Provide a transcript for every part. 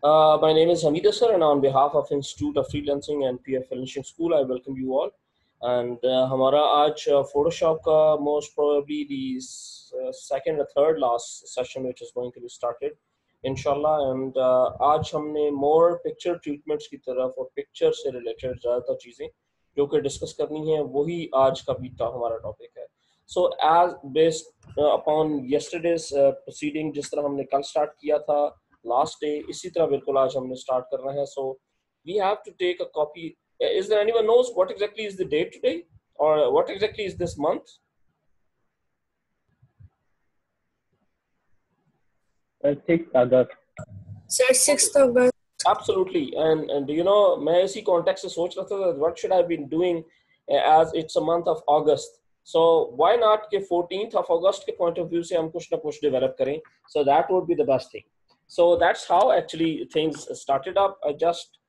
My name is Hamida sir, and on behalf of Institute of Freelancing and PF Finishing School, I welcome you all. And हमारा आज Photoshop का most probably the second or third last session which is going to be started, inshallah. And आज हमने more picture treatments की तरफ और picture से related ज़्यादातर चीज़ें जो कि discuss करनी है वही आज का भी हमारा topic है. So as based upon yesterday's proceeding, जिस तरह हमने कल start किया था लास्ट डे, इसी तरह बिल्कुल आज हमने स्टार्ट करना है. So we have to take a copy. Is there anyone knows what exactly is the date today और what exactly is this month? 6th August. Sir, 6th August. Absolutely. And you know, मैं इसी context से सोच रहा था that what should I be doing as it's a month of August. So why not के 14th of August के point of view से हम कुछ ना कुछ develop करें. So that would be the best thing. So that's how actually things started up. I just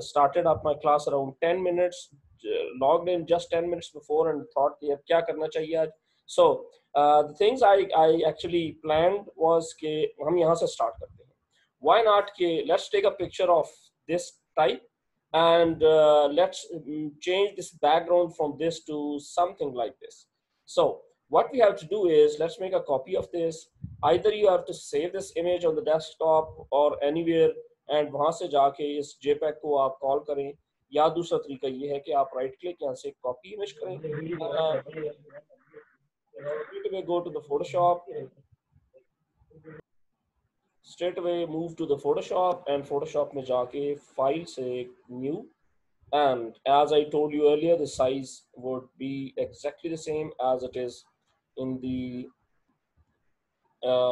started up my class around 10 minutes, logged in just 10 minutes before and thought कि अब क्या करना चाहिए आज. So the things I actually planned was कि हम यहाँ से start करते हैं. Why not let's take a picture of this type and let's change this background from this to something like this. So what we have to do is let's make a copy of this. Either you have to save this image on the desktop or anywhere and वहां से जाके इस JPEG को आप call करें, या दूसरा तरीका ये है कि आप राइट क्लिक यहाँ से कॉपी इमेज करें. Go to the Photoshop, straight away move to the Photoshop and Photoshop में जाके file से new, and as I told you earlier the size would be exactly the same as it is in the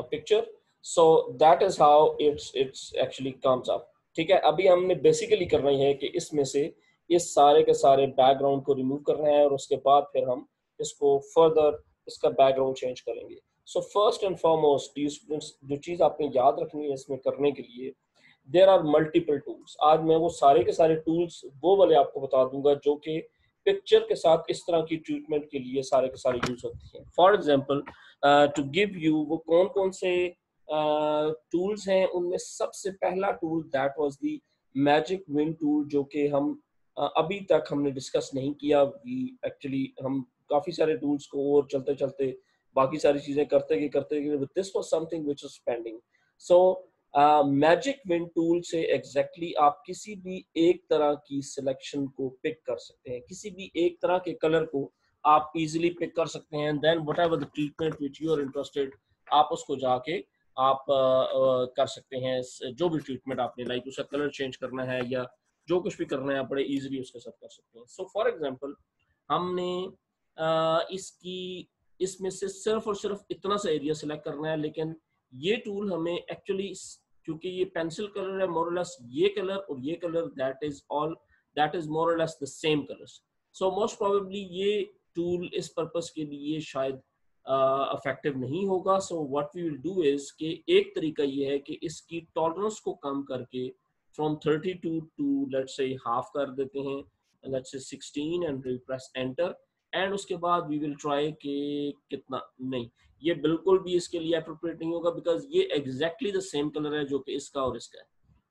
picture. So that is how it's actually comes up. ठीक है, अभी हमने basically करना है कि इसमें से इस सारे के सारे बैकग्राउंड को रिमूव करना है और उसके बाद फिर हम इसको फर्दर इसका बैकग्राउंड चेंज करेंगे. सो फर्स्ट एंड फॉरमोस्ट जो चीज आपने याद रखनी है इसमें करने के लिए, देयर आर मल्टीपल टूल्स. आज मैं वो सारे के सारे टूल्स वो वाले आपको बता दूंगा जो कि पिक्चर के साथ इस तरह की ट्रीटमेंट के लिए सारे के सारे यूज होती हैं. For example to give you वो कौन कौन से टूल्स हैं, उनमें सबसे पहला tool that was the magic wind tool, जो कि हम अभी तक हमने डिस्कस नहीं किया. वी एक्चुअली हम काफी सारे टूल्स को और चलते चलते बाकी सारी चीजें करते गए, but this was something which was pending. So magic wind tool से एग्जैक्टली आप किसी भी एक तरह की सिलेक्शन को पिक कर सकते हैं, किसी भी एक तरह के कलर को आप इजीली पिक कर सकते हैं. Then whatever the treatment which you are interested, आप उसको जाके आप कर सकते हैं. जो भी ट्रीटमेंट आपने लाइक उसका कलर चेंज करना है या जो कुछ भी करना है, आप बड़े इजीली उसके साथ कर सकते हैं. सो फॉर एग्जांपल हमने इसमें से सिर्फ और सिर्फ इतना सा एरिया सिलेक्ट करना है, लेकिन ये टूल हमें एक्चुअली, क्योंकि ये पेंसिल कलर है मोर और लेस, ये कलर और ये colour that is more or less the same colours. So most probably ये टूल इस पर्पस के लिए शायद इफेक्टिव नहीं होगा. So what we will do is कि एक तरीका ये है कि इसकी टॉलरेंस को कम करके from 32 to let's say half कर देते हैं, let's say 16, and we press enter. And उसके बाद वी विल ट्राई कि कितना, नहीं ये बिल्कुल भी इसके लिए अप्रोप्रिएट नहीं होगा बिकॉज ये एग्जैक्टली द सेम कलर है जो कि इसका और इसका है.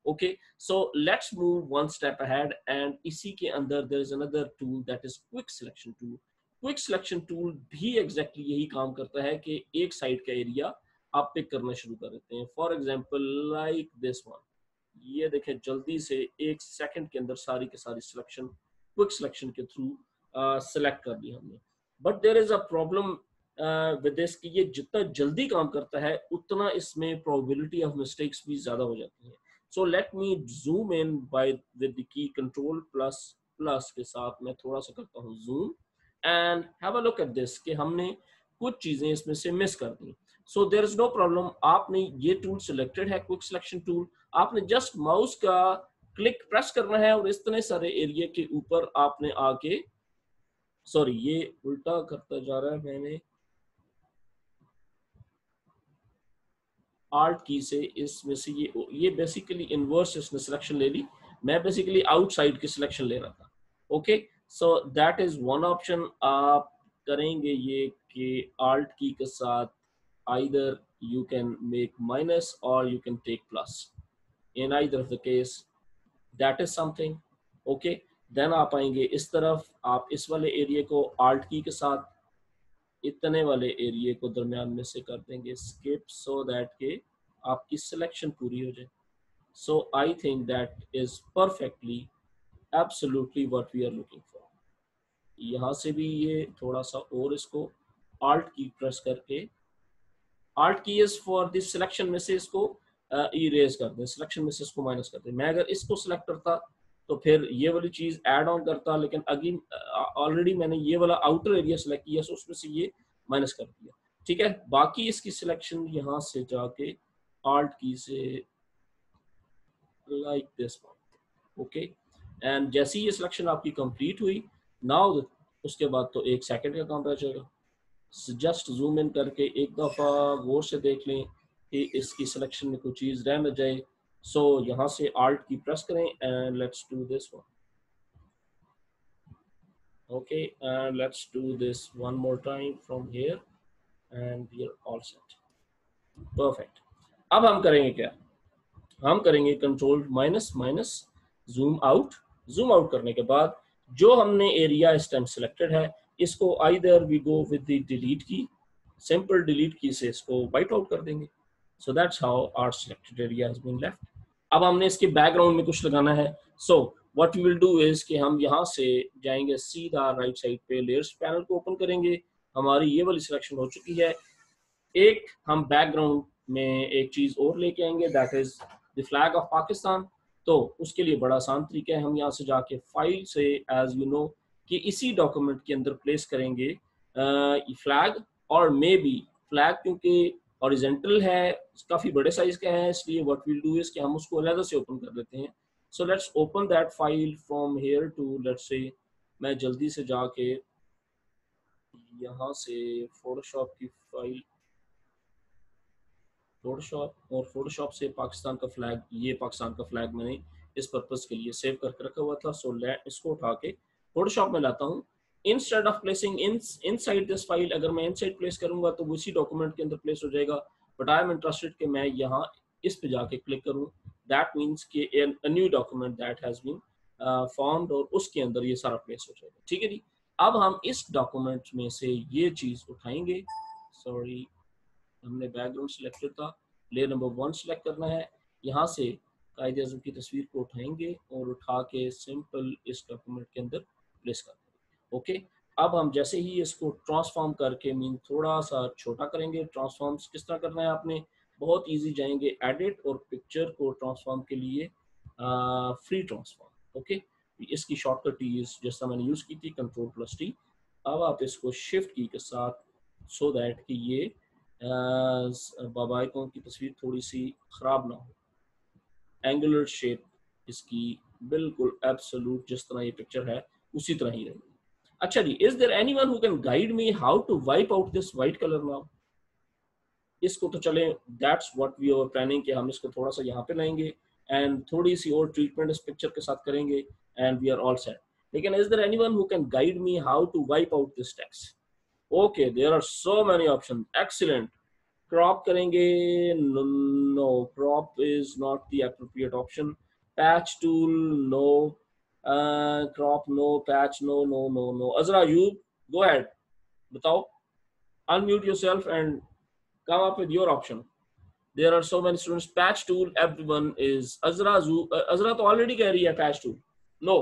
Okay, so let's move one step ahead, and इसी के अंदर there is another tool that is quick selection tool. Quick selection tool भी एग्जैक्टली यही काम करता है कि एक साइड का एरिया आप पिक करना शुरू कर देते हैं. For example like this one, ये देखें जल्दी से एक सेकंड के अंदर सारी की सारी सिलेक्शन क्विक सिलेक्शन के थ्रू सिलेक्ट कर ली हमने. But there is a problem with this कि ये जितना जल्दी काम करता है उतना इसमें प्रोबेबिलिटी ऑफ मिस्टेक्स भी ज्यादा हो जाती है. So let me zoom in by with the key control plus plus के साथ मैं थोड़ा सा करता हूँ zoom and have a look at this कि हमने कुछ चीजें इसमें से मिस कर दी. So there is no problem. आपने ये टूल सिलेक्टेड है क्विक सिलेक्शन टूल, आपने जस्ट माउस का क्लिक प्रेस करना है और इतने सारे एरिया के ऊपर आपने आके, सॉरी ये उल्टा करता जा रहा है, मैंने आल्ट की से इसमें से ये बेसिकली इनवर्स इसने सिलेक्शन ले ली, मैं बेसिकली आउटसाइड की सिलेक्शन ले रहा था. Okay, so that is one option. आप करेंगे ये कि आल्ट की के साथ either you can make minus or you can take plus. in either of the case, that is something. Okay, then आप आएंगे इस तरफ, आप इस वाले एरिया को Alt की के साथ इतने वाले एरिया को दरमियान में से कर देंगे skip, so that के आपकी सिलेक्शन पूरी हो जाए. So I think that is perfectly absolutely what we are looking for. यहाँ से भी ये थोड़ा सा और इसको Alt की प्रेस करके, Alt की इज फॉर दिस सिलेक्शन में से इसको इरेज कर दें, सिलेक्शन में से इसको माइनस कर दें. मैं अगर इसको सिलेक्ट करता तो फिर ये वाली चीज ऐड ऑन करता, लेकिन अगेन ऑलरेडी मैंने ये वाला आउटर एरिया सेलेक्ट किया, सो उसमें से ये माइनस कर दिया. ठीक है, बाकी इसकी सिलेक्शन यहाँ से जाके Alt की से like this one. Okay, and जैसे ही ये सिलेक्शन आपकी कंप्लीट हुई, नाउ उसके बाद तो 1 सेकंड का काम रह जाएगा. जस्ट जूम इन करके एक दफ़ा गौर से देख लें कि इसकी सिलेक्शन में कोई चीज़ रह न जाए. सो यहाँ से Alt की प्रेस करें and let's do this one. Okay, and let's do this one more time from here and we are all set. Perfect. अब हम करेंगे क्या, हम करेंगे control minus minus zoom out. Zoom out करने के बाद जो हमने एरिया इस टाइम सिलेक्टेड है, इसको either we go with the delete key, simple delete key से इसको वाइट आउट कर देंगे. So that's how our selected area has been left. अब हमने इसके बैकग्राउंड में कुछ लगाना है. So what we will do is कि हम यहाँ से जाएंगे सीधा राइट साइड पे, लेयर्स पैनल को ओपन करेंगे. हमारी ये वाली सिलेक्शन हो चुकी है. एक हम बैकग्राउंड में एक चीज और लेके आएंगे, that is the flag of Pakistan. तो उसके लिए बड़ा आसान तरीका है, हम यहाँ से जाके फाइल से एज यू नो कि इसी डॉक्यूमेंट के अंदर प्लेस करेंगे फ्लैग, और मे बी फ्लैग क्योंकि हॉरिजॉन्टल है, काफ़ी बड़े साइज का है, इसलिए व्हाट विल डू इज कि हम उसको अलग से ओपन कर लेते हैं. So let's open that file from here to, let's say मैं जल्दी से जाके यहाँ से फोटोशॉप की फाइल, फोटोशॉप, और फोटोशॉप से पाकिस्तान का फ्लैग, ये पाकिस्तान का फ्लैग मैंने इस पर्पस के लिए सेव करके रखा हुआ था. सो इसको उठा के फोटोशॉप में लाता हूँ. Instead of placing inside this file, अगर मैं इनसाइड प्लेस करूंगा तो वो इसी डॉक्यूमेंट के अंदर प्लेस हो जाएगा. बट आई एम इंटरेस्टेड कि मैं यहाँ इस पे जाके क्लिक करूँ. दैट मीन्स कि a new document that has been formed, और उसके अंदर ये सारा प्लेस हो जाएगा. ठीक है जी. अब हम इस डॉक्यूमेंट में से ये चीज उठाएंगे. सॉरी, हमने बैकग्राउंड सिलेक्टेड था, लेयर नंबर 1 सिलेक्ट करना है. यहाँ से कायदे आज़म की तस्वीर को उठाएंगे और उठा के सिंपल इस डॉक्यूमेंट के अंदर प्लेस कर देंगे. ओके, अब हम जैसे ही इसको ट्रांसफॉर्म करके मीन थोड़ा सा छोटा करेंगे. ट्रांसफॉर्म किस तरह करना है आपने, बहुत ईजी, जाएंगे एडिट और पिक्चर को ट्रांसफॉर्म के लिए फ्री ट्रांसफॉर्म. ओके, इसकी शॉर्टकट कीज जैसा मैंने यूज़ की थी Ctrl+T. अब आप इसको शिफ्ट की के साथ, सो दैट कि ये बाबा आइकॉन की तस्वीर थोड़ी सी ख़राब ना हो, एंगुलर शेप इसकी बिल्कुल एब्सोल्यूट जिस तरह ये पिक्चर है उसी तरह ही रहेगी. अच्छा जी, is there anyone who can guide me how to wipe out this white colour now. इसको तो चले, that's what we are planning कि हम इसको थोड़ा सा यहाँ पे लाएंगे एंड थोड़ी सी और ट्रीटमेंट इस पिक्चर के साथ करेंगे and we are all set. लेकिन is there anyone who can guide me how to wipe out this text. Okay, there are so many option. Excellent. Crop करेंगे, no, crop is not the appropriate option. Patch tool, no. Crop, no. Patch, no no no no. Azra, you go ahead, बताओ, unmute yourself and come up with your option. There are so many students. Patch tool, everyone is Azra. Azra तो already कह रही है patch tool. No.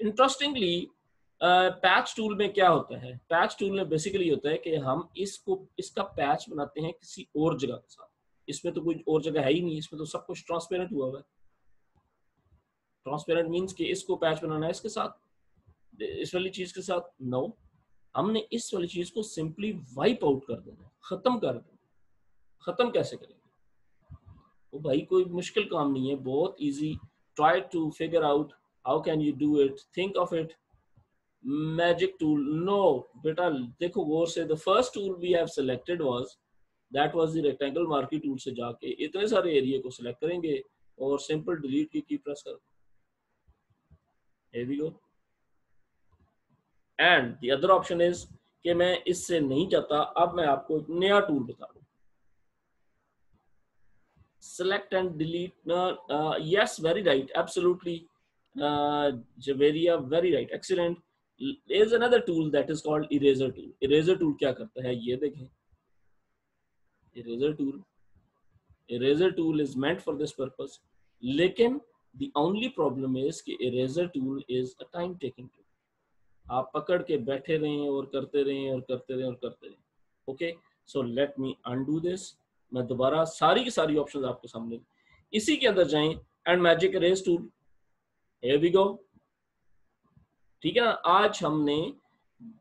Interestingly, patch tool में क्या होता है, patch tool में बेसिकली होता है कि हम इसका पैच बनाते हैं किसी और जगह के साथ. इसमें तो कोई और जगह है ही नहीं, इसमें तो सब कुछ ट्रांसपेरेंट हुआ हुआ है. ट्रांसपेरेंट मीन्स कि इसको पैच बनाना है इसके साथ, इस वाली चीज के साथ. नो, हमने इस वाली चीज को सिंपली वाइप आउट कर देना, खत्म कर देना. खत्म कैसे करेंगे वो भाई, कोई मुश्किल काम नहीं है, बहुत easy. Try to figure out how can you do it, think of it. Magic tool, no बेटा, देखो गौर से. The first tool we have selected was the rectangle marquee tool से जाके इतने सारे एरिया को सिलेक्ट करेंगे और सिंपल डिलीट की प्रेस कर. Here we go. And the other option is कि मैं इससे नहीं चाहता, अब मैं आपको एक नया टूल बता दूं. select and delete. Yes, very right, absolutely. Javeria, very right, excellent. There's another tool that is called eraser tool. Eraser tool क्या करता है ये देखें. Eraser tool is meant for this purpose. लेकिन the only problem is कि eraser tool is a time taking tool. आप पकड़ के बैठे रहें और करते रहें और करते रहें और करते रहें. Okay, so let me undo this. मैं दोबारा सारी की सारी ऑप्शंस आपके सामने, इसी के अंदर जाएं and magic erase tool. Here we go. ठीक है ना. आज हमने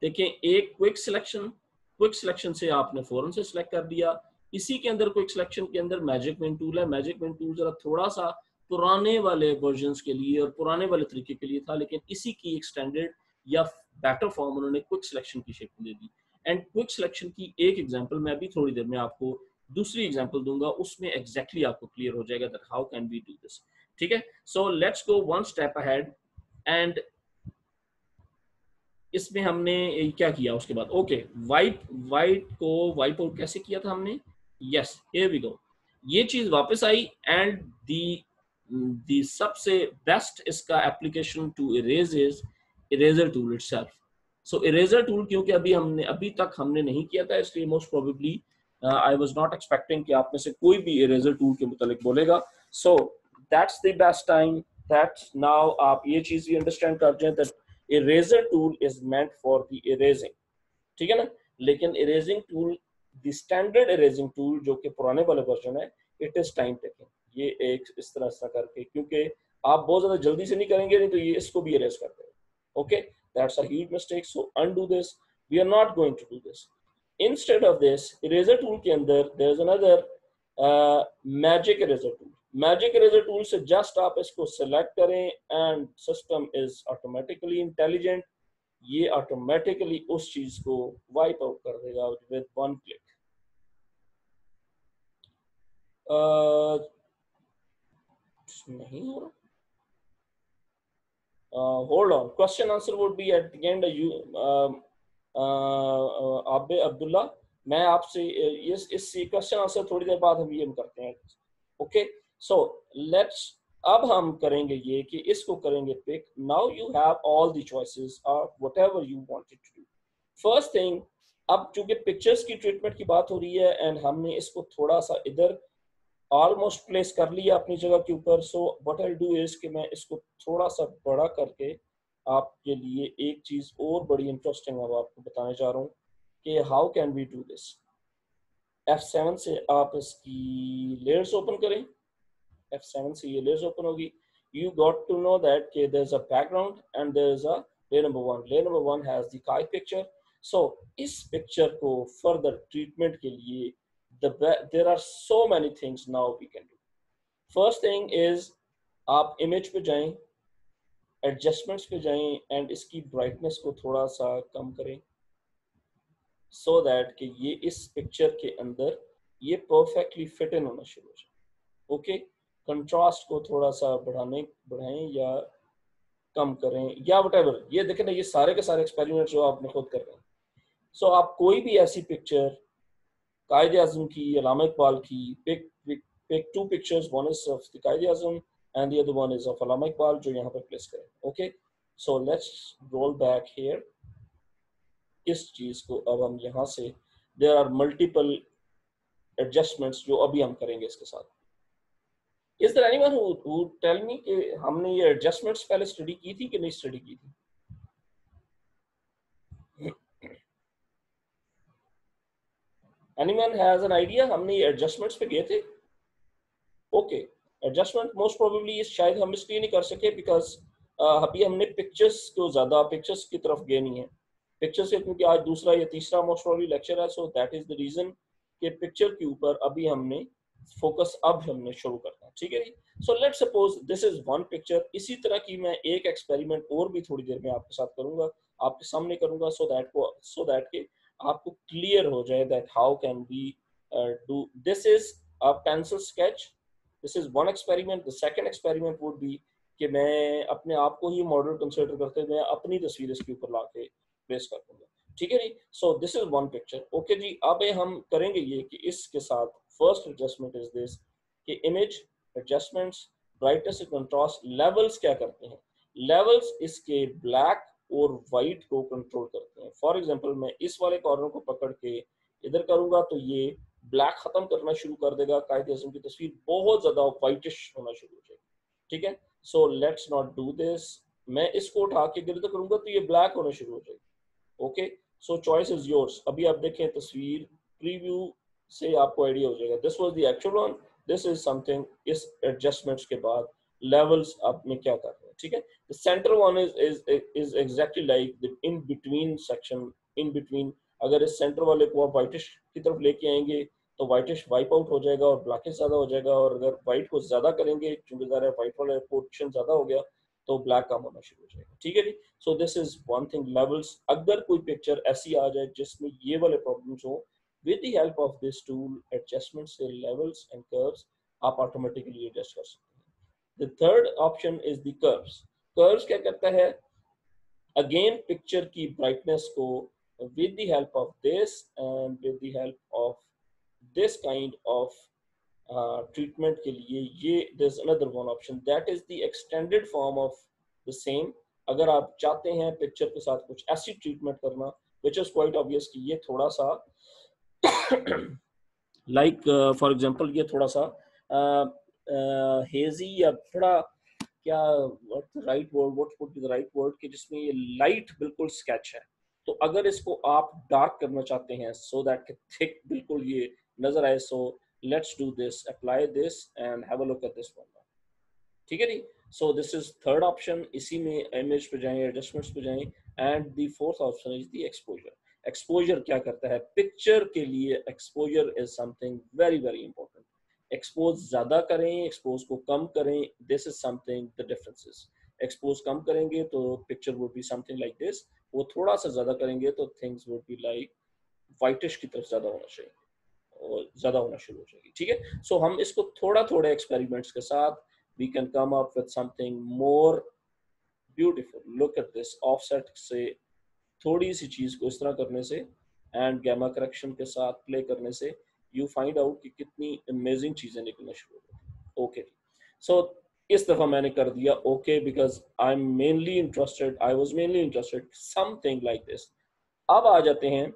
देखें एक क्विक सिलेक्शन से आपने फौरन से सिलेक्ट कर दिया. इसी के अंदर क्विक सिलेक्शन के अंदर मैजिक पेन टूल है. मैजिक पेन टूल जरा थोड़ा सा पुराने वाले वर्जन्स के लिए और पुराने वाले तरीके के लिए था, लेकिन इसी की एक स्टैंडर्ड या बेटर फॉर्म उन्होंने क्विक सिलेक्शन की शेप में दे दी. एंड क्विक सिलेक्शन की एक एग्जांपल मैं अभी थोड़ी देर में आपको दूसरी एग्जांपल दूंगा, उसमें एग्जैक्टली आपको क्लियर हो जाएगा that how can we do this. ठीक है, so let's go one step ahead. And इसमें हमने क्या किया उसके बाद. ओके, वाइट को वाइप आउट कैसे किया था हमने. Yes, here we go. ये चीज वापस आई एंड दी सबसे बेस्ट इसका application to erase is eraser tool itself. So eraser tool क्योंकि अभी तक हमने नहीं किया था, इसलिए most probably I was not expecting कि आप में से कोई भी इरेजर टूल के मुतालिक बोलेगा. So that's the best time that now आप ये चीज भी अंडरस्टैंड कर जाएं that eraser tool is meant for the erasing. ठीक है ना. लेकिन erasing tool, the standard erasing tool जो कि पुराने वाले वर्जन है, इट इज टाइम टेकिंग. ये एक इस तरह करके, क्योंकि आप बहुत ज्यादा जल्दी से नहीं करेंगे, नहीं तो ये इसको भी इरेज कर देगा. Okay, that's a huge mistake. So undo this. We are not going to do this. Instead of this, eraser tool के अंदर there is another magic eraser tool. Magic eraser tool से जस्ट आप इसको select करें and system is automatically intelligent. ये automatically उस चीज को वाइप आउट कर देगा विद वन क्लिक. नहीं हो रहा. hold on, question answer would be at the end. आबे अब्दुल्ला, मैं आपसे इस क्वेश्चन आंसर थोड़ी देर बाद हम ये करते हैं. ओके, सो लेट्स, अब हम करेंगे ये कि इसको करेंगे pick. Now you have all the choices of whatever you wanted to do. First thing, अब चूंकि पिक्चर्स की ट्रीटमेंट की बात हो रही है एंड हमने इसको थोड़ा सा इधर ऑलमोस्ट प्लेस कर लिया अपनी जगह के ऊपर. So what I do is कि मैं इसको थोड़ा सा बड़ा करके आपके लिए एक चीज और बड़ी इंटरेस्टिंग अब आपको बताने जा रहा हूँ कि how can we do this. F7 से आप इसकी लेयर्स ओपन करें. F7 से ये लेयर्स ओपन होगी. You got to know that there's a background and there's a layer number one. Layer number one has the Kai picture. So इस picture को further treatment के लिए there are so many things now we can do. First thing is आप image पे जाएं, adjustments पे जाएं and इसकी ब्राइटनेस को थोड़ा सा कम करें so that कि ये इस पिक्चर के अंदर ये परफेक्टली फिट इन होना शुरू हो जाए. ओके, कंट्रास्ट को थोड़ा सा बढ़ाएं या कम करें या व्हाटएवर. ये देखें ना, ये सारे के सारे एक्सपेरिमेंट जो आपने खुद कर रहे हैं. सो आप कोई भी ऐसी पिक्चर कायद-ए-आज़म की, अल्लामा इकबाल की, pick two pictures, one is of the Quaid-e-Azam and the other one is of अल्लामा इकबाल, जो यहाँ पर प्लेस करें. Okay, so let's roll back here. इस चीज को अब हम यहाँ से, देयर आर मल्टीपल एडजस्टमेंट्स जो अभी हम करेंगे इसके साथ. Is there anyone who tell me कि हमने ये एडजस्टमेंट्स पहले स्टडी की थी कि नहीं स्टडी की थी. एनीवन हैज एन आइडिया हमने ये एडजस्टमेंट्स पे गए थे. ओके, एडजस्टमेंट मोस्ट प्रोबेबली शायद हम इसलिए नहीं कर सके बिकॉज अभी हमने पिक्चर्स को ज्यादा पिक्चर्स की तरफ गए नहीं है. पिक्चर्स से क्योंकि आज दूसरा या तीसरा मोस्ट प्रोबेबली लेक्चर है. So that is the reason कि पिक्चर के ऊपर अभी हमने फोकस अब हमने शुरू करना है. ठीक है जी. So let's suppose this is one picture. इसी तरह की मैं एक एक्सपेरिमेंट और भी थोड़ी देर में आपके साथ करूंगा, आपके सामने करूंगा, सो दैट के आपको क्लियर हो जाए that how can we do. This is a pencil sketch. This is one experiment. The second experiment would be कि मैं अपने आप को ही मॉडल कंसीडर करते हुए अपनी तस्वीर इसके ऊपर लाके प्लेस कर दूंगा. ठीक है जी. So this is one picture. Okay जी, अब हम करेंगे ये कि इसके साथ फर्स्ट एडजस्टमेंट इज दिस कि image, adjustments, brightness, contrast, levels क्या करते हैं? लेवल्स इसके ब्लैक और वाइट को कंट्रोल करते हैं। फॉर एग्जांपल मैं इस वाले कॉर्नर को पकड़ के इधर करूंगा तो ये ब्लैक खत्म करना शुरू कर देगा, कायदे आज़म की तस्वीर बहुत ज्यादा वाइटिश होना शुरू हो जाएगी। ठीक है, so let's not do this. मैं इसको उठा के गिरद करूंगा तो ये ब्लैक होना शुरू हो जाएगी। Okay, so choice is yours. अभी आप देखें तस्वीर प्रीव्यू से आपको आइडिया हो जाएगा। This was the actual one, this is something. इस एडजस्टमेंट्स के बाद लेवल्स आपने क्या कर रहे हैं। ठीक है, the centre one is exactly like the in between section. In between अगर इस सेंटर वाले को आप व्हाइटिश की तरफ लेके आएंगे तो व्हाइटिश वाइप आउट हो जाएगा और ब्लैकिश ज्यादा हो जाएगा, और अगर व्हाइट को ज्यादा करेंगे चूंकि ज़रा व्हाइट वाला पोर्शन ज्यादा हो गया तो ब्लैक कम होना शुरू हो जाएगा। ठीक है जी, so this is one thing, levels. अगर कोई पिक्चर ऐसी आ जाए जिसमें ये वाले प्रॉब्लम्स हो, with the help of this tool adjustments से levels and curves आप automatically adjust कर सकते हैं। The third option is the curves। curves क्या करता है? again picture की brightness को with the help of this and with the help of this kind of treatment के लिए ये there's another one option that is the extended form of the same। अगर आप चाहते हैं पिक्चर के साथ कुछ ऐसी ट्रीटमेंट करना which is quite obvious कि ये थोड़ा सा लाइक फॉर एग्जांपल ये थोड़ा सा हेजी या थोड़ा क्या right word, what would be the right word, कि जिसमें ये लाइट बिल्कुल स्केच है। तो अगर इसको आप डार्क करना चाहते हैं सो दैट कि थिक बिल्कुल ये नजर आए, so let's do this, apply this and have a look at this one. ठीक है जी, so this is third option. इसी में इमेज पे जाएं, एडजस्टमेंट्स पे जाएं, and the fourth option is the exposure. Exposure क्या करता है? पिक्चर के लिए exposure is something very very important. Expose ज्यादा करें, एक्सपोज को कम करें, this is something the differences. Expose कम करेंगे तो picture would be something like this, वो थोड़ा सा ज्यादा करेंगे तो things would be like whitish की तरफ ज्यादा होना चाहिए और ज्यादा होना शुरू हो जाएगी। ठीक है, सो हम इसको थोड़ा थोड़े एक्सपेरिमेंट्स के साथ we can come up with something more beautiful। look at this, offset से थोड़ी सी चीज को इस तरह करने से एंड गैमा करेक्शन के साथ प्ले करने से यू फाइंड आउट कि कितनी अमेजिंग चीजें निकलना शुरू हो गई। ओके, सो इस दफा मैंने कर दिया okay because I am mainly interested, I was mainly interested something like this. अब आ जाते हैं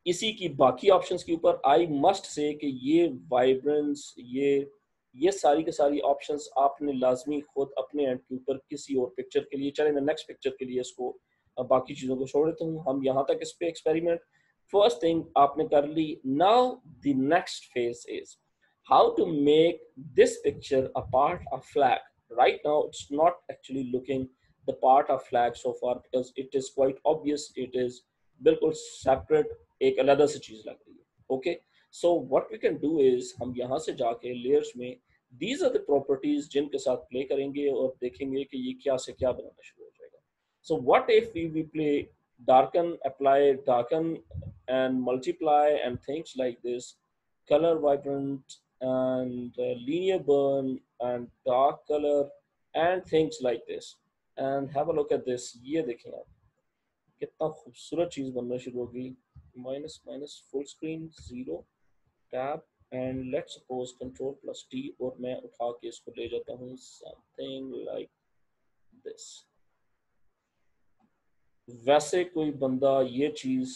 इसी की बाकी ऑप्शंस के ऊपर। आई मस्ट से कि ये वाइब्रेंस, ये सारी के सारी ऑप्शंस आपने लाजमी खुद अपने एंड के ऊपर किसी और पिक्चर के लिए, चले मैं नेक्स्ट पिक्चर के लिए इसको बाकी चीज़ों को छोड़ देता हूँ, हम यहाँ तक इस पे एक्सपेरिमेंट। फर्स्ट थिंग आपने कर ली। Now the next phase is how to make this picture a part of flag. Right now it's not actually looking the part of flag so far because it is quite obvious, it is बिल्कुल separate, एक अलग सी चीज लग रही है। Okay, so what we can do is हम यहाँ से जाके लेयर्स में these are the properties जिनके साथ प्ले करेंगे और देखेंगे कि ये क्या से क्या बनाना शुरू हो जाएगा। so what if we play darken, apply, darken and multiply and things like this, color vibrant and linear burn and dark color and things like this, and have a look at this। ये देखें आप कितना खूबसूरत चीज बनना शुरू होगी। Minus minus full screen, zero tab and let's suppose control plus T, और मैं उठा के इसको ले जाता हूँ समथिंग लाइक दिस। वैसे कोई बंदा ये चीज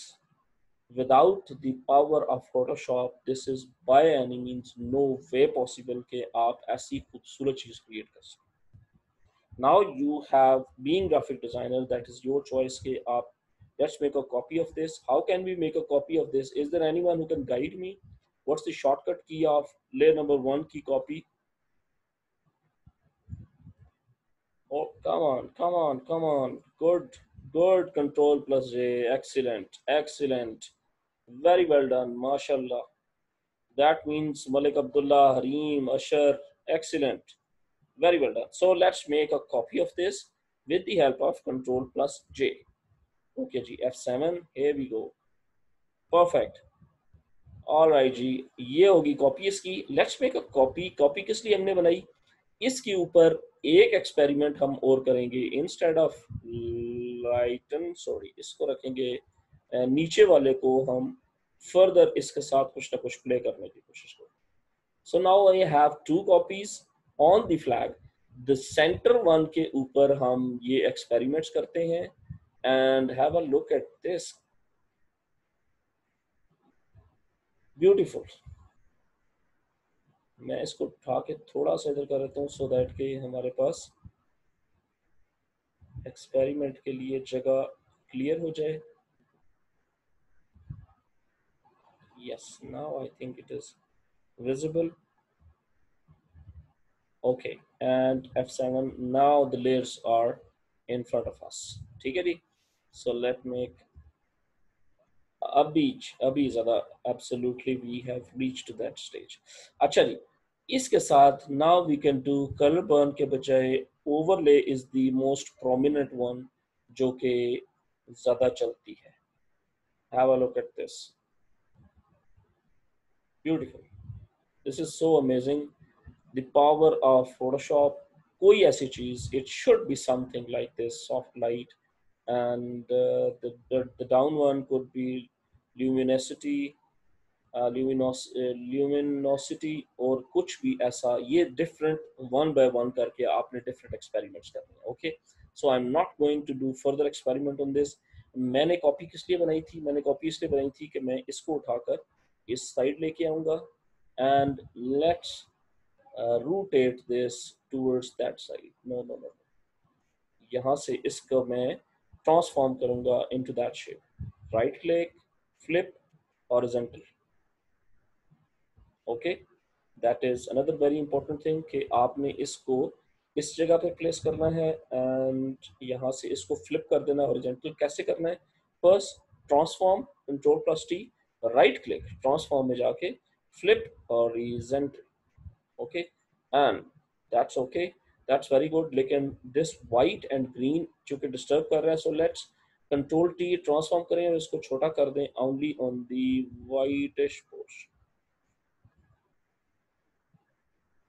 without the power of Photoshop, this is by any means no way possible कि आप ऐसी खूबसूरत चीज क्रिएट कर सकें। Now you have being graphic designer, that is your choice कि आप let's make a copy of this। how can we make a copy of this? Is there anyone who can guide me? What's the shortcut key of layer number 1 की copy? Oh, come on, come on, come on. Good, good. Control plus J. Excellent, excellent. Very well done, mashallah. That means Malik Abdullah, Hareem, Ashar. Excellent. Very well done. So let's make a copy of this with the help of Control plus J. Okay, G. F7. Here we go. Perfect. Alright जी, ये होगी copy इसकी। Let's make a copy. Copy किस लिए हमने बनाई? इसके ऊपर एक एक्सपेरिमेंट हम और करेंगे। इंस्टेड ऑफ लाइटन, सॉरी, इसको रखेंगे नीचे वाले को हम फर्दर इसके साथ कुछ ना कुछ प्ले करने की कोशिश करेंगे। So now I have two copies on the flag. The center one के ऊपर हम ये experiments करते हैं and have a look at this. Beautiful. मैं इसको उठा के थोड़ा सा इधर कर देता हूँ so that कि हमारे पास एक्सपेरिमेंट के लिए जगह क्लियर हो जाए. Yes, now I think it is visible. Okay, and F7, now the layers are in front of us. ठीक है जी. So let make अभी ज़्यादा absolutely we have reached that stage. अच्छा जी, इसके साथ now we can do color burn के बजाय overlay is the most prominent one जो कि ज़्यादा चलती है. Have a look at this. Beautiful. This is so amazing. The power of Photoshop. कोई ऐसी चीज, it should be something like this, soft light, and the down one could be luminosity, luminosity और कुछ भी ऐसा. ये different one by one करके आपने different experiments करने हैं. Okay, so I'm not going to do further experiment on this. मैंने कॉपी किस लिए बनाई थी? मैंने कॉपी इसलिए बनाई थी कि मैं इसको उठाकर इस साइड लेके आऊंगा and let's rotate this towards that side. No. यहाँ से इसको मैं ट्रांसफॉर्म करूंगा into that shape. Right click, flip, horizontal. Okay, that is another very important thing कि आपने इसको इस जगह पे प्लेस करना है and यहाँ से इसको फ्लिप कर देना. horizontal कैसे करना है? First transform, Control plus T, right click, transform में जाके flip horizontal. Okay, and that's okay, that's very good. लेकिन this white and green जो कि disturb कर रहा है, so let's Control T transform करें और इसको छोटा कर दें only on the whitish portion.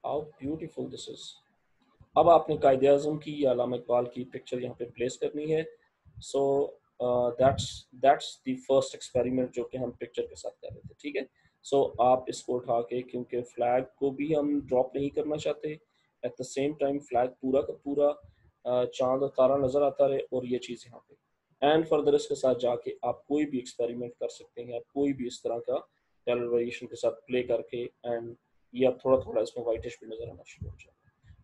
How beautiful this is. अब आपने कायदे आज़म की या अल्लामा इकबाल की पिक्चर यहाँ पे प्लेस करनी है. So that's the first experiment जो कि हम पिक्चर के साथ कर रहे थे. ठीक है, so आप इसको उठा के, क्योंकि फ्लैग को भी हम ड्रॉप नहीं करना चाहते, at the same time flag पूरा का पूरा चांद और तारा नजर आता रहे और ये चीज़ यहाँ पे. एंड फर्दर इसके साथ जाके आप कोई भी एक्सपेरिमेंट कर सकते हैं. आप कोई भी इस तरह का कलर वेरिएशन के साथ प्ले करके एंड ये अब थोड़ा थोड़ा इसमें वाइटिश भी नजर आना शुरू हो जाए.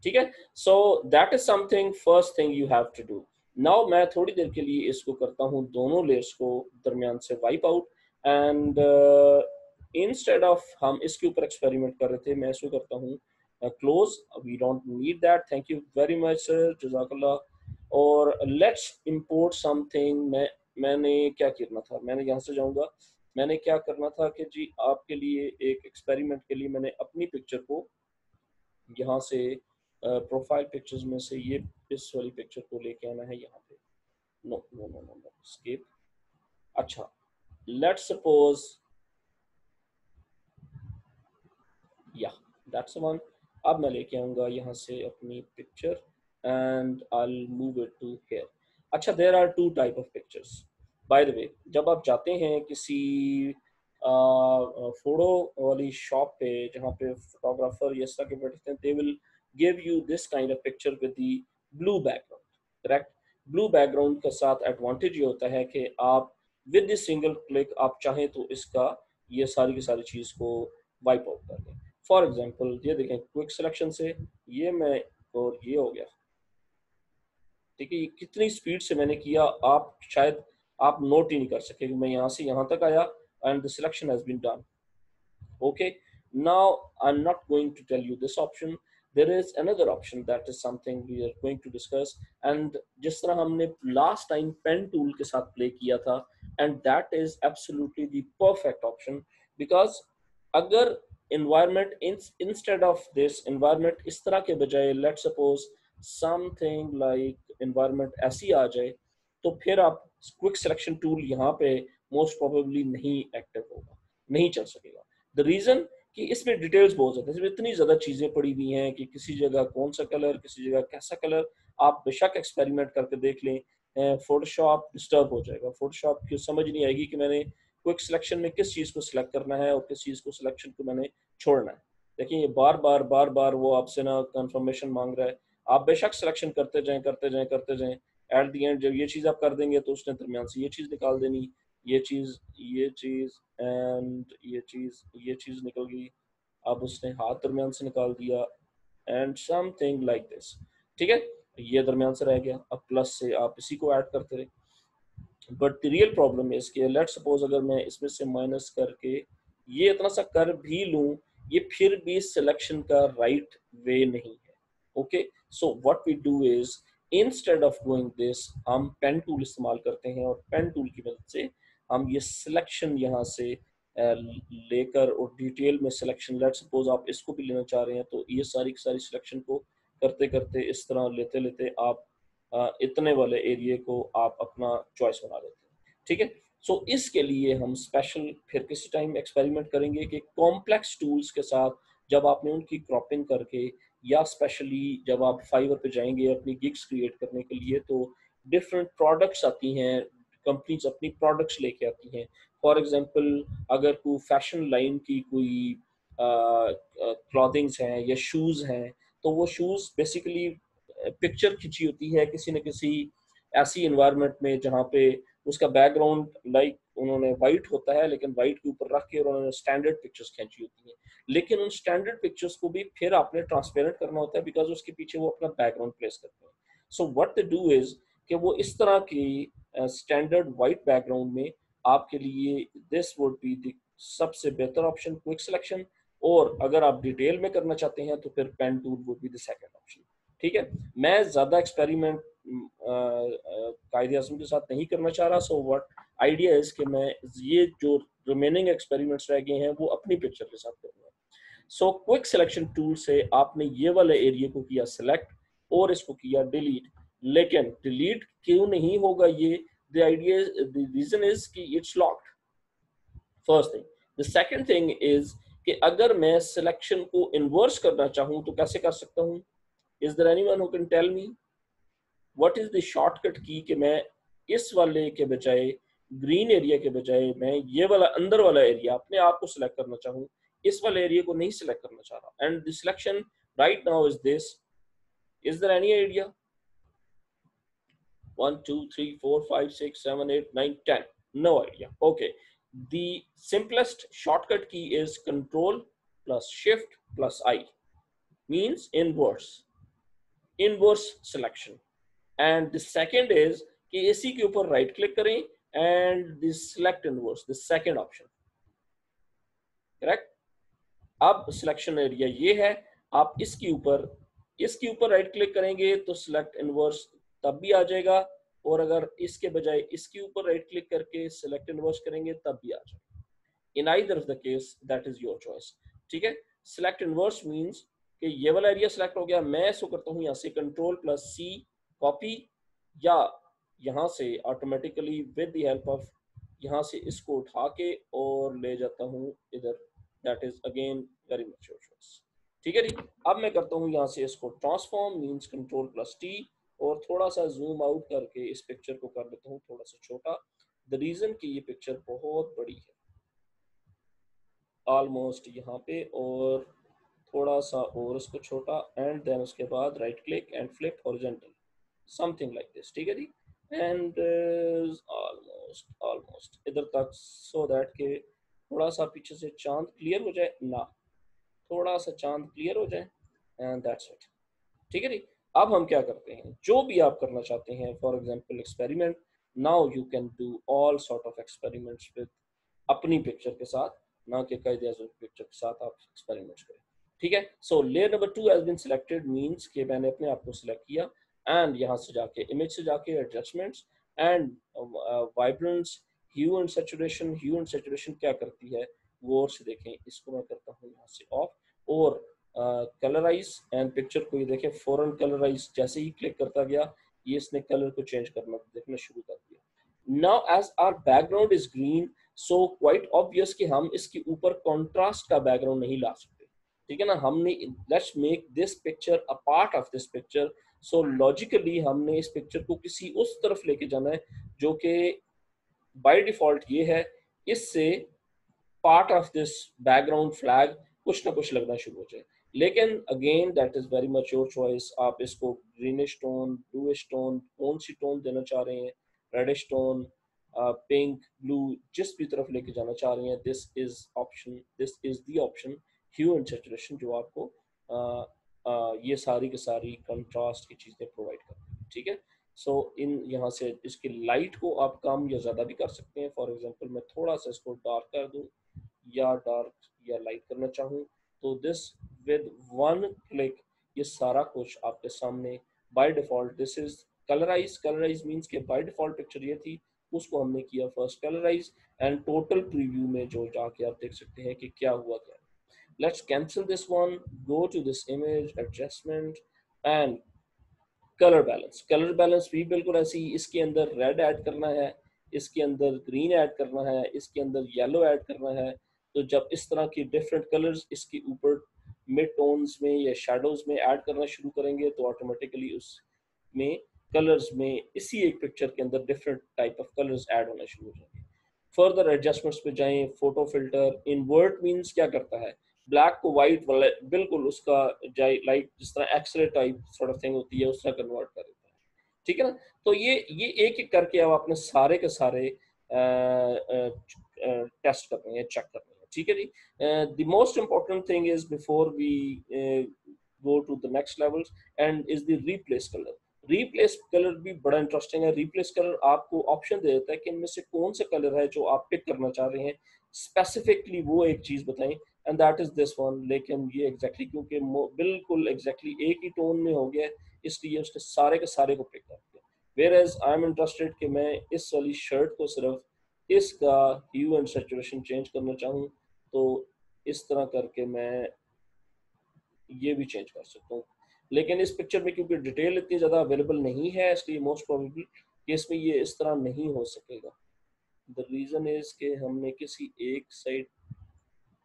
ठीक है, so that is something first thing you have to do. Now मैं थोड़ी देर के लिए इसको करता हूँ दोनों लेयर्स को दरमियान से wipe out and instead of हम इसके ऊपर एक्सपेरिमेंट कर रहे थे, मैं इसको करता हूँ close. We don't need that. Thank you very much sir, जज़ाकल्लाह. और लेट्स इंपोर्ट समथिंग. मैंने क्या करना था, मैंने यहाँ से जाऊँगा. मैंने क्या करना था कि जी आपके लिए एक एक्सपेरिमेंट के लिए मैंने अपनी पिक्चर को यहाँ से प्रोफाइल पिक्चर्स में से ये इस वाली पिक्चर को लेके आना है यहाँ पे. No skip. अच्छा, लेट्स सपोज या दैट्स वन. अब मैं लेके आऊँगा यहाँ से अपनी picture and I move it to here. अच्छा, there are two type of pictures by the way. जब आप जाते हैं किसी फोटो वाली शॉप पे जहाँ पे फोटोग्राफर ये तरह के बैठते हैं, they will give you this kind of picture with the blue background. Correct? Blue background के साथ advantage ये होता है कि आप with the single click आप चाहें तो इसका ये सारी की सारी चीज को wipe out कर दें. For example, ये देखें quick selection से ये मैं और ये हो गया. ठीक है, ये कितनी स्पीड से मैंने किया आप शायद आप नोट ही नहीं कर सके. मैं यहाँ से यहाँ तक आया and the selection has been done. Okay, now I'm not going to tell you this option. There is another option that is something we are going to discuss. And जिस तरह हमने last time pen tool के साथ play किया था, and that is absolutely the perfect option because अगर environment instead of this environment इस तरह के बजाय let's suppose something like environment ऐसी आ जाए, तो फिर आप quick selection tool यहाँ पे most probably नहीं active होगा, नहीं चल सकेगा. The reason कि इसमें डिटेल्स बहुत ज़्यादा, इसमें इतनी ज़्यादा चीज़ें पड़ी हुई हैं कि किसी जगह कौन सा कलर, किसी जगह कैसा कलर. आप बेशक एक्सपेरिमेंट करके देख लें, फोटोशॉप डिस्टर्ब हो जाएगा. फोटोशॉप की समझ नहीं आएगी कि मैंने क्विक सिलेक्शन में किस चीज़ को सिलेक्ट करना है और किस चीज़ को सिलेक्शन को मैंने छोड़ना है. देखिए ये बार बार वो आपसे ना कंफर्मेशन मांग रहा है। आप बेशक सिलेक्शन करते जाएं करते जाएं करते जाएं, एट द एंड जब ये चीज़ आप कर देंगे तो उसने दरमियान से ये चीज़ निकाल देनी, ये चीज़ एंड ये चीज़ निकल गई, अब उसने हाथ दरमियान से निकाल दिया एंड समथिंग लाइक दिस। ठीक है, ये दरमियान से रह गया, अब प्लस से आप इसी को ऐड करते रहे। बट द रियल प्रॉब्लम है इसके, लेट्स सपोज अगर मैं इसमें से माइनस करके ये इतना सा कर भी लूं, ये फिर भी सिलेक्शन का राइट वे नहीं है। Okay, so what we do is instead of doing this हम पेन टूल इस्तेमाल करते हैं, और पेन टूल की मदद से हम ये सिलेक्शन यहाँ से लेकर और डिटेल में सिलेक्शन, लेट्स सपोज आप इसको भी लेना चाह रहे हैं तो ये सारी की सारी सिलेक्शन को करते करते इस तरह लेते लेते आप इतने वाले एरिया को आप अपना चॉइस बना लेते हैं। ठीक है, सो इसके लिए हम स्पेशल फिर किसी टाइम एक्सपेरिमेंट करेंगे कि कॉम्प्लेक्स टूल्स के साथ जब आपने उनकी क्रॉपिंग करके, या स्पेशली जब आप फाइवर पे जाएंगे अपनी गिग्स क्रिएट करने के लिए, तो डिफरेंट प्रोडक्ट्स आती हैं, कंपनीज अपनी प्रोडक्ट्स लेके आती हैं। फॉर एग्जांपल अगर कोई फैशन लाइन की कोई क्लॉथिंग्स हैं या शूज़ हैं, तो वो शूज़ बेसिकली पिक्चर खिंची होती है किसी न किसी ऐसी इन्वायरमेंट में जहाँ पे उसका बैकग्राउंड लाइक उन्होंने वाइट होता है, लेकिन वाइट के ऊपर रख के और उन्होंने स्टैंडर्ड पिक्चर्स खींची होती हैं, लेकिन उन स्टैंडर्ड पिक्चर्स को भी फिर आपने ट्रांसपेरेंट करना होता है बिकॉज उसके पीछे वो अपना बैकग्राउंड प्लेस करते हैं। So what they do is कि वो इस तरह की स्टैंडर्ड वाइट बैकग्राउंड में आपके लिए दिस वुड बी द सबसे बेहतर ऑप्शन, क्विक सिलेक्शन। और अगर आप डिटेल में करना चाहते हैं तो फिर pen tool would be the second option. ठीक है, मैं ज्यादा एक्सपेरिमेंट कायदे आज़म के साथ नहीं करना चाह रहा, सो व्हाट आइडिया इज कि मैं ये जो रिमेनिंग एक्सपेरिमेंट्स रह गए हैं वो अपनी पिक्चर के साथ करूंगा। सो क्विक सिलेक्शन टूल से आपने ये वाले एरिया को किया सिलेक्ट और इसको किया डिलीट, लेकिन डिलीट क्यों नहीं होगा ये, the idea the reason is कि it's locked, first thing. The second thing is कि अगर मैं सिलेक्शन को इन्वर्स करना चाहूं तो कैसे कर सकता हूं? Is there anyone who can tell me what is the shortcut key कि मैं इस वाले के बजाय, ग्रीन एरिया के बजाय, मैं ये वाला अंदर वाला एरिया अपने आप को सिलेक्ट करना चाहूं, इस वाले एरिया को नहीं सिलेक्ट करना चाह रहा, and the selection right now is this. Is there any idea? 1 2 3 4 5 6 7 8 9 10, no idea. Okay, the simplest shortcut key is control plus shift plus I, means inverse selection. And the second is कि इसी के ऊपर right click करें and this select inverse, the second option, correct. अब selection area ये है, आप इसके ऊपर राइट क्लिक करेंगे तो सिलेक्ट इनवर्स तब भी आ जाएगा, और अगर इसके बजाय इसके ऊपर राइट क्लिक करके सिलेक्ट इनवर्स करेंगे तब भी आ जाएगा। In either of the case that is your choice. ठीक है, सिलेक्ट इनवर्स मींस कि ये वाला एरिया सिलेक्ट हो गया, मैं इसको करता हूँ यहाँ से कंट्रोल प्लस सी कॉपी, या यहाँ से automatically with the help of यहाँ से इसको उठा के और ले जाता हूँ इधर, that is again very much your choice. ठीक है जी, अब मैं करता हूँ यहाँ से इसको transform, means control plus T, और थोड़ा सा जूम आउट करके इस पिक्चर को कर लेता हूँ थोड़ा सा छोटा। द रीजन कि ये पिक्चर बहुत बड़ी है, ऑलमोस्ट यहाँ पे, और थोड़ा सा और इसको छोटा, एंड देन उसके बाद right click and flip horizontal, something like this. ठीक है जी, एंड ऑलमोस्ट इधर तक, सो दैट के थोड़ा सा पीछे से चांद क्लियर हो जाए ना, थोड़ा सा चांद क्लियर हो जाए, एंड दैट्स इट। ठीक है जी, अब हम क्या करते हैं, जो भी आप करना चाहते हैं, for example experiment, now you can do all sort of experiments with अपनी पिक्चर के साथ, ना कि कायदे आज़म की पिक्चर के साथ आप एक्सपेरिमेंट्स करें। ठीक है, so layer number 2 has been selected, means कि मैंने अपने आप को सिलेक्ट किया, एंड यहाँ से जाके इमेज से जाके adjustments and vibrance, hue and saturation क्या करती है वो और से देखें, इसको मैं करता हूँ यहाँ से ऑफ, और कलराइज एंड पिक्चर को ये देखें फौरन कलराइज, जैसे ही क्लिक करता गया ये इसने कलर को चेंज करना देखना शुरू कर दिया। Now as our background is green, so quite obvious कि हम इसके ऊपर कॉन्ट्रास्ट का बैकग्राउंड नहीं ला सकते। ठीक है ना, हमने let's make this picture a part of this picture, so logically हमने इस पिक्चर को किसी उस तरफ लेके जाना है जो कि बाय डिफॉल्ट ये है, इससे part of this background flag कुछ ना कुछ लगना शुरू हो जाए। लेकिन again that is very much your choice, आप इसको ग्रीनिश टोन, ब्लूइश टोन, कौन सी टोन देना चाह रहे हैं, रेडिश टोन, पिंक, ब्लू, जिस भी तरफ लेके जाना चाह रहे हैं, this is the option hue and saturation, जो आपको ये सारी की सारी कंट्रास्ट की चीज़ें प्रोवाइड करती है। ठीक है, सो इन यहाँ से इसकी लाइट को आप कम या ज़्यादा भी कर सकते हैं। फॉर एग्जांपल मैं थोड़ा सा इसको डार्क कर दूँ या डार्क या लाइट करना चाहूँ, तो दिस विद वन क्लिक ये सारा कुछ आपके सामने by default, this is colourise. Colourise means के बाय डिफॉल्ट पिक्चर ये थी, उसको हमने किया first colourise, and total preview में जो जाके आप देख सकते हैं कि क्या हुआ क्या। Let's cancel this one, go to this image adjustment and colour balance भी बिल्कुल ऐसी ही, इसके अंदर रेड ऐड करना है, इसके अंदर ग्रीन ऐड करना है, इसके अंदर येलो ऐड करना है। तो जब इस तरह की डिफरेंट कलर्स इसके ऊपर मिड टोन्स में या शेडोज में ऐड करना शुरू करेंगे, तो ऑटोमेटिकली उसमें कलर्स में इसी एक पिक्चर के अंदर different type of colours add होना शुरू हो जाएंगे। फर्दर एडजस्टमेंट्स पे जाएं, फोटो फिल्टर इन्वर्ट मींस क्या करता है, ब्लैक को व्हाइट वाला बिल्कुल उसका लाइक जिस तरह x-ray type sort of thing होती है उस तरह कन्वर्ट कर देता है। ठीक है ना, तो ये एक एक करके अब आपने सारे के सारे टेस्ट करने हैं, चेक करने हैं। ठीक है जी, the most important thing is before we go to the next levels and is the replace colour. Replace colour भी बड़ा इंटरेस्टिंग है। रीप्लेस कलर आपको ऑप्शन दे देता है कि इनमें से कौन सा कलर है जो आप पिक करना चाह रहे हैं, स्पेसिफिकली वो एक चीज बताएं, and that is this one. लेकिन ये एग्जैक्टली क्योंकि बिल्कुल एग्जैक्टली एक ही टोन में हो गया, इसलिए उसने सारे के सारे को पिक कर दिया। Whereas I am interested कि मैं इस वाली शर्ट को सिर्फ इसका ह्यू एंड सैचुरेशन चेंज करना चाहूँ, तो इस तरह करके मैं ये भी चेंज कर सकता हूँ। लेकिन इस पिक्चर में क्योंकि डिटेल इतनी ज़्यादा अवेलेबल नहीं है, इसलिए मोस्ट प्रोबेबली केस में ये इस तरह नहीं हो सकेगा। द रीज़न इज कि हमने किसी एक साइड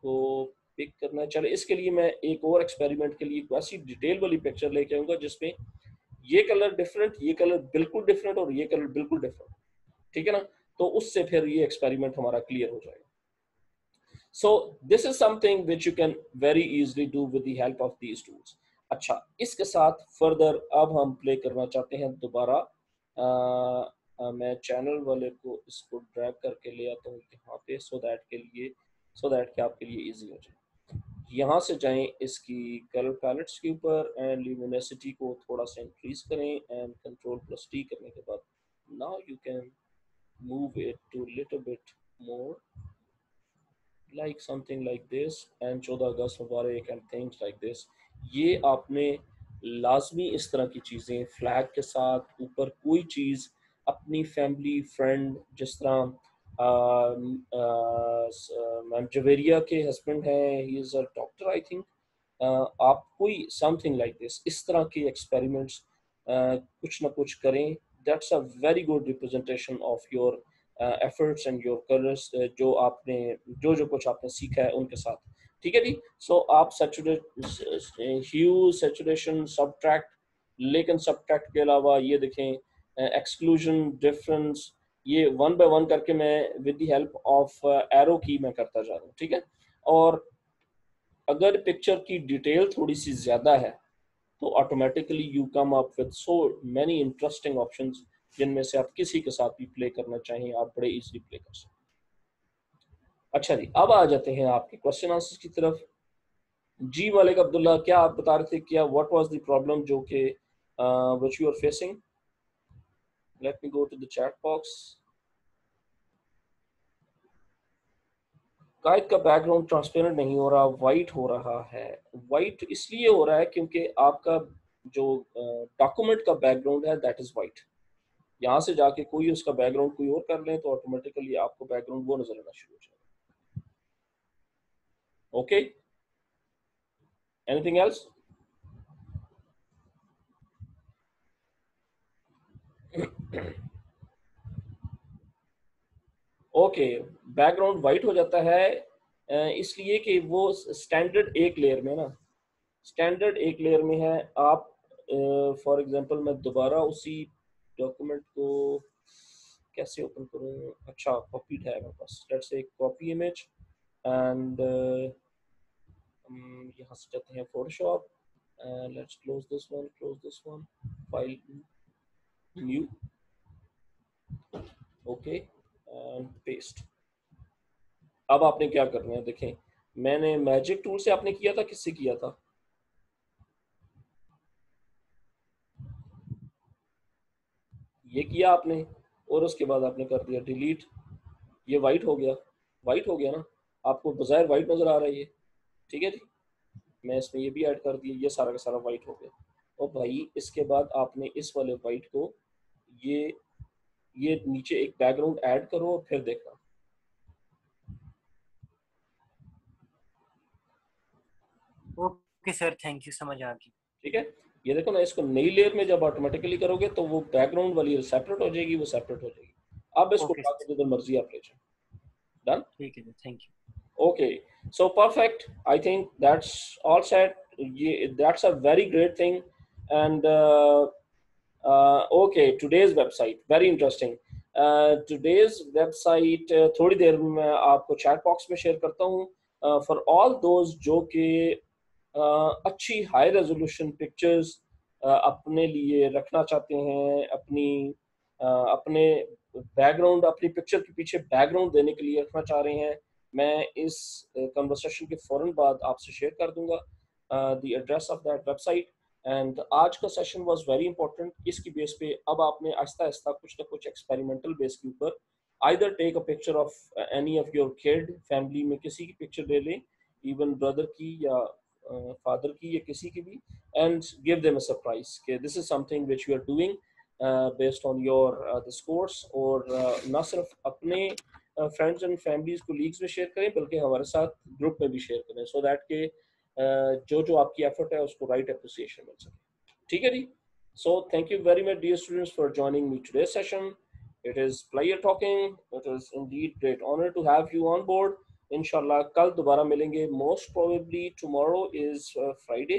को पिक करना है। चले इसके लिए मैं एक और एक्सपेरिमेंट के लिए ऐसी डिटेल वाली पिक्चर लेके आऊँगा जिसमें ये कलर डिफरेंट, ये कलर बिल्कुल डिफरेंट और ये कलर बिल्कुल डिफरेंट। ठीक है ना, तो उससे फिर ये एक्सपेरिमेंट हमारा क्लियर हो जाएगा। So this is something which you can very easily do with the help of these tools. अच्छा, इसके साथ फर्दर अब हम प्ले करना चाहते हैं दोबारा। मैं चैनल वाले को इसको ड्रैग करके ले आता हूँ यहाँ पे, सो दैट कि आपके लिए इजी हो जाए। यहाँ से जाएं इसकी कलर पैलेट्स के ऊपर एंड ल्यूमिनेसिटी को थोड़ा सा इंक्रीज करें एंड Ctrl+T करने के बाद now you can move it to little bit more like something like this and 14 अगस्त मुबारक and things like this। ये आपने लाजमी इस तरह की चीज़ें फ्लैग के साथ ऊपर कोई चीज़ अपनी फैमिली फ्रेंड, जिस तरह मैम जवेरिया के हस्बैंड हैं, he is a doctor I think, आप कोई समथिंग लाइक दिस इस तरह के एक्सपेरिमेंट्स कुछ ना कुछ करें। That's a very good representation of your efforts and your colours, जो आपने जो कुछ आपने सीखा है उनके साथ। ठीक है जी, सो आप ह्यू सैचुरेशन सबट्रैक्ट, लेकिन सबट्रैक्ट के अलावा ये देखें एक्सक्लूजन डिफरेंस, ये वन बाय वन करके मैं with the help of arrow की मैं करता जा रहा हूँ। ठीक है, और अगर पिक्चर की डिटेल थोड़ी सी ज्यादा है तो automatically you come up with so many interesting options, जिनमें से आप किसी के साथ भी प्ले करना चाहें आप बड़े इजीली प्ले कर सकते हैं। अच्छा जी, अब आ जाते हैं आपके क्वेश्चन आंसर की तरफ। जी मालिक अब्दुल्ला, क्या आप बता रहे थे, क्या व्हाट वाज द प्रॉब्लम जो कि which you are facing? Let me go to the chat box. कायद का बैकग्राउंड ट्रांसपेरेंट नहीं हो रहा, वाइट हो रहा है। वाइट इसलिए हो रहा है क्योंकि आपका जो डॉक्यूमेंट का बैकग्राउंड है दैट इज वाइट। यहाँ से जाके कोई उसका बैकग्राउंड कोई और कर ले तो ऑटोमेटिकली आपको बैकग्राउंड वो नजर आना शुरू हो जाएगा। Okay, anything else? Okay, background white हो जाता है इसलिए कि वो स्टैंडर्ड एक लेयर में ना, स्टैंडर्ड एक लेयर में है। आप फॉर एग्जांपल मैं दोबारा उसी डॉक्यूमेंट को कैसे ओपन करूं? अच्छा, कॉपीड है मेरे पास, let's say copy image and यहाँ से जाते हैं Photoshop, let's close this one, file new, okay and paste. अब आपने क्या करना है, देखें मैंने मैजिक टूल से आपने किया था, किससे किया था? ये किया आपने और उसके बाद आपने कर दिया डिलीट, ये वाइट हो गया, वाइट हो गया ना, आपको बजाय वाइट नजर आ रहा है ये, ठीक है जी। मैं इसमें ये भी ऐड कर दिया, ये सारा का सारा वाइट हो गया। और भाई इसके बाद आपने इस वाले वाइट को ये नीचे एक बैकग्राउंड ऐड करो और फिर देखना। ओके सर, थैंक यू, समझ आ गई। ठीक है, ये देखो ना, इसको नई लेयर में जब ऑटोमेटिकली करोगे तो वो बैकग्राउंड वाली सेपरेट हो जाएगी, वो सेपरेट हो जाएगी। अब इसको ओके उठा के जिधर मर्जी आप ले जाओ। डन, ठीक है, thank you. okay, so perfect, I think that's all set. That's a very great thing. And okay, today's website very interesting. Today's website थोड़ी देर में मैं आपको चैट बॉक्स में शेयर करता हूँ फॉर ऑल दोज जो कि अच्छी हाई रेजोल्यूशन पिक्चर्स अपने लिए रखना चाहते हैं, अपने बैकग्राउंड, अपनी पिक्चर के पीछे बैकग्राउंड देने के लिए रखना चाह रहे हैं। मैं इस कन्वर्सेशन के फौरन बाद आपसे शेयर कर दूंगा the address of that website. And आज का सेशन वाज वेरी इंपॉर्टेंट, इसकी बेस पे अब आपने आहिस्ता आहिस्ता कुछ ना कुछ एक्सपेरिमेंटल बेस के ऊपर either take a picture of any of your kid, family में किसी की पिक्चर ले लें, इवन ब्रदर की या फादर की या किसी की भी, and give them a surprise कि this is something which you are doing based on your this course. और ना सिर्फ अपने फ्रेंड्स एंड फैमिलीज कोलीग्स में शेयर करें बल्कि हमारे साथ ग्रुप में भी शेयर करें, सो दैट के जो जो आपकी एफर्ट है उसको राइट अप्रिसिएशन मिल सके। ठीक है जी, so thank you very much dear students for joining me today session. It is player talking. It is indeed great honor to have you on board. इंशाल्लाह कल दोबारा मिलेंगे, most probably tomorrow is Friday,